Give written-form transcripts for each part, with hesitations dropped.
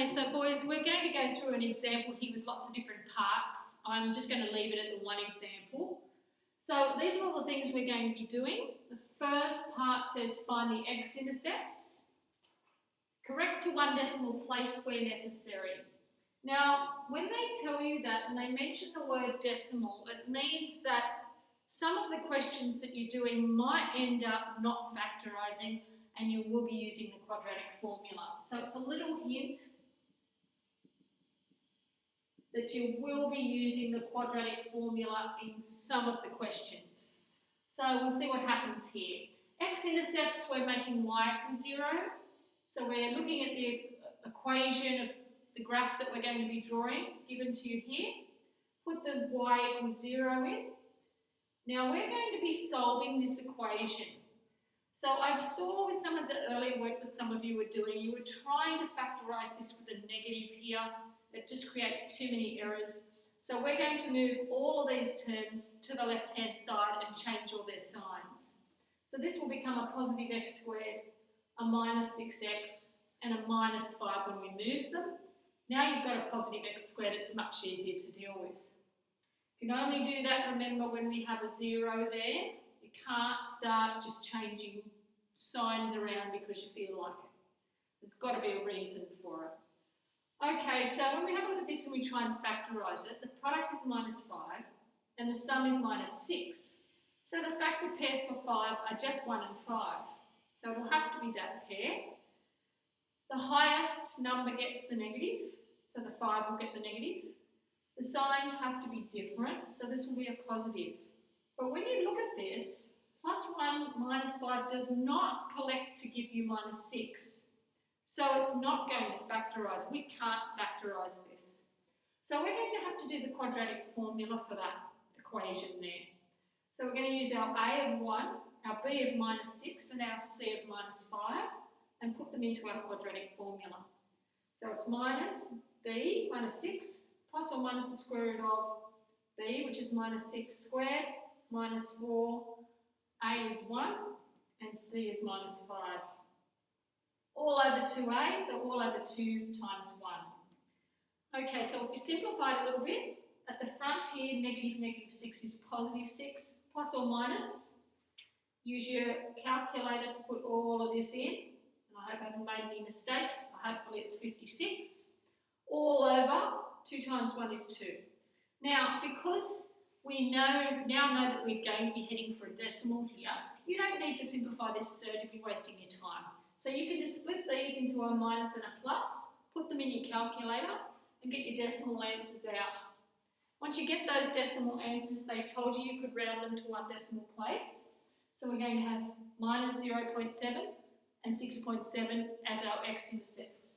so boys, we're going to go through an example here with lots of different parts. I'm just going to leave it at the one example. So these are all the things we're going to be doing. The first part says find the X-Intercepts. Correct to one decimal place where necessary. Now, when they tell you that and they mention the word decimal, it means that some of the questions that you're doing might end up not factorising and you will be using the quadratic formula. So it's a little hint that you will be using the quadratic formula in some of the questions. So we'll see what happens here. X-intercepts, we're making y equals 0. So we're looking at the equation of the graph that we're going to be drawing, given to you here. Put the y equals 0 in. Now we're going to be solving this equation. So I saw with some of the earlier work that some of you were doing, you were trying to factorise this with a negative here. It just creates too many errors. So we're going to move all of these terms to the left-hand side and change all their signs. So this will become a positive x squared, a minus 6x, and a minus 5 when we move them. Now you've got a positive x squared, it's much easier to deal with. You can only do that, remember, when we have a 0 there. You can't start just changing signs around because you feel like it. There's got to be a reason for it. Okay, so when we have a look at this and we try and factorise it, the product is minus 5 and the sum is minus 6. So the factor pairs for 5 are just 1 and 5. So it will have to be that pair. The highest number gets the negative, so the 5 will get the negative. The signs have to be different, so this will be a positive. But when you look at this, plus 1 minus 5 does not collect to give you minus 6. So it's not going to factorise. We can't factorise this. So we're going to have to do the quadratic formula for that equation there. So we're going to use our a of 1, our b of minus 6 and our c of minus 5 and put them into our quadratic formula. So it's minus b minus 6 plus or minus the square root of b, which is minus 6 squared, minus 4, a is 1 and c is minus 5. All over 2a, so all over 2 times 1. Okay, so if we simplify it a little bit, at the front here, negative 6 is positive 6, plus or minus. Use your calculator to put all of this in. And I hope I haven't made any mistakes. Hopefully it's 56. All over 2 times 1 is 2. Now, because we now know that we're going to be heading for a decimal here, you don't need to simplify this, sir, to be wasting your time. So you can just split these into a minus and a plus, put them in your calculator, and get your decimal answers out. Once you get those decimal answers, they told you could round them to one decimal place. So we're going to have minus 0.7 and 6.7 as our x-intercepts.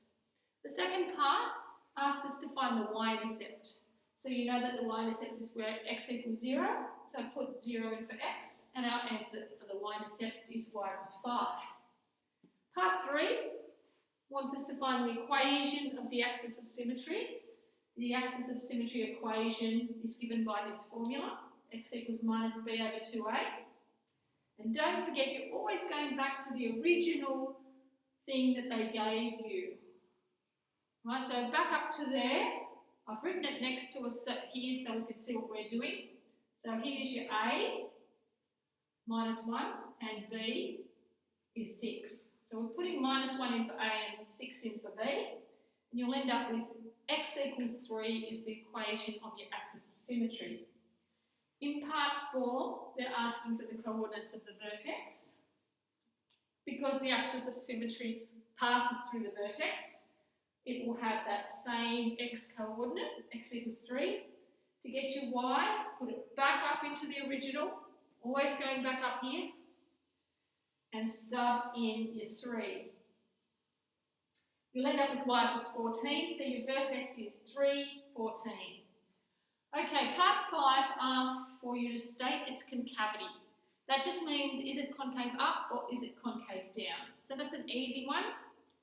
The second part asks us to find the y-intercept. So you know that the y-intercept is where x equals 0, so put 0 in for x, and our answer for the y-intercept is y equals 5. Part 3 wants us to find the equation of the axis of symmetry. The axis of symmetry equation is given by this formula, x equals minus b over 2a. And don't forget, you're always going back to the original thing that they gave you. Right, so back up to there. I've written it next to us here so we can see what we're doing. So here's your a, minus 1, and b is 6. So we're putting minus 1 in for a and 6 in for b. And you'll end up with x equals 3 is the equation of your axis of symmetry. In part 4, they're asking for the coordinates of the vertex. Because the axis of symmetry passes through the vertex, it will have that same x coordinate, x equals 3. To get your y, put it back up into the original, always going back up here, and sub in your 3. You'll end up with y equals 14, so your vertex is 3, 14. Okay, part 5 asks for you to state its concavity. That just means, is it concave up or is it concave down? So that's an easy one.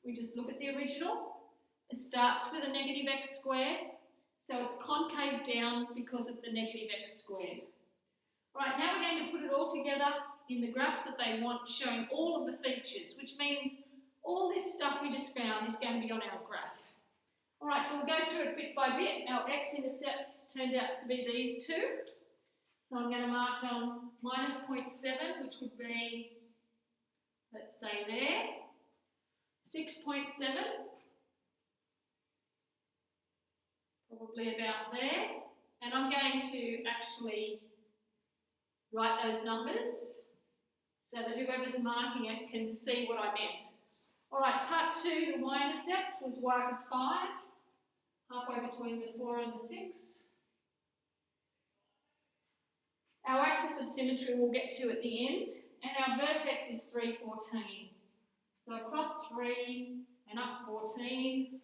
We just look at the original. It starts with a negative x squared, so it's concave down because of the negative x squared. Right, now we're going to put it all together in the graph that they want, showing all of the features, which means all this stuff we just found is going to be on our graph. through it bit by bit. Our X-intercepts turned out to be these two. So I'm going to mark on minus 0.7, which would be, let's say there, 6.7, probably about there. And I'm going to actually write those numbers so that whoever's marking it can see what I meant. All right, part 2, the Y-intercept was y equals 5, halfway between the 4 and the 6. Our axis of symmetry we'll get to at the end, and our vertex is 3, 14. So across 3 and up 14.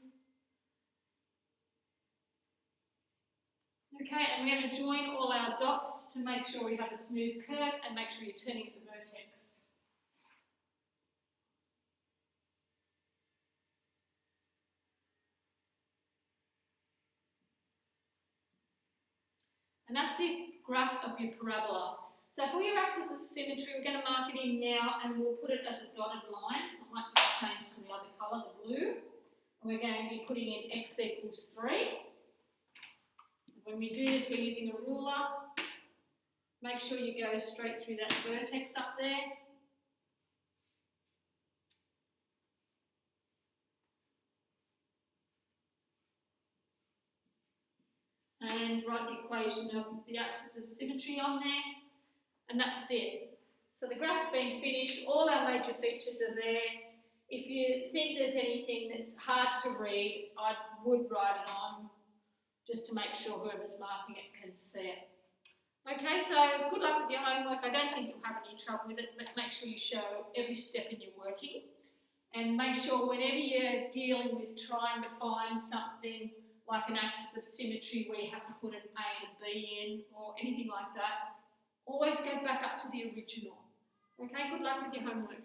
Okay, and we're going to join all our dots to make sure we have a smooth curve and make sure you're turning at the vertex. And that's the graph of your parabola. So for your axis of symmetry, we're going to mark it in now and we'll put it as a dotted line. I might just change to the other colour, the blue. And we're going to be putting in x equals 3. When we do this, we're using a ruler. Make sure you go straight through that vertex up there. And write the equation of the axis of symmetry on there. And that's it. So the graph's been finished, all our major features are there. If you think there's anything that's hard to read, I would write it on, just to make sure whoever's marking it can see it. Okay, so good luck with your homework. I don't think you'll have any trouble with it, but make sure you show every step in your working. And make sure whenever you're dealing with trying to find something like an axis of symmetry where you have to put an A and a B in or anything like that, always go back up to the original. Okay, good luck with your homework.